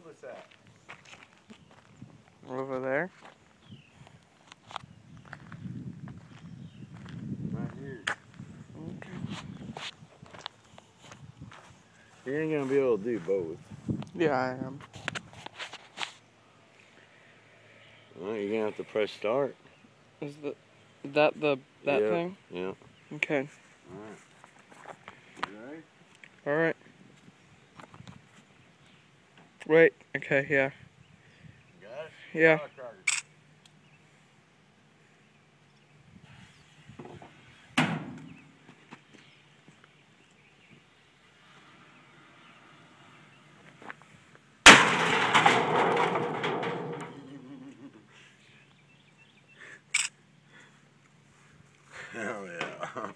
compass at? Over there. Right here. Okay. You ain't gonna be able to do both. Yeah, I am. Well, you're gonna have to press start. Is that Yep. thing? Yeah. Okay. Alright. You ready? Alright. Wait, okay, yeah. Got it? Yeah. Firecracker. Hell yeah.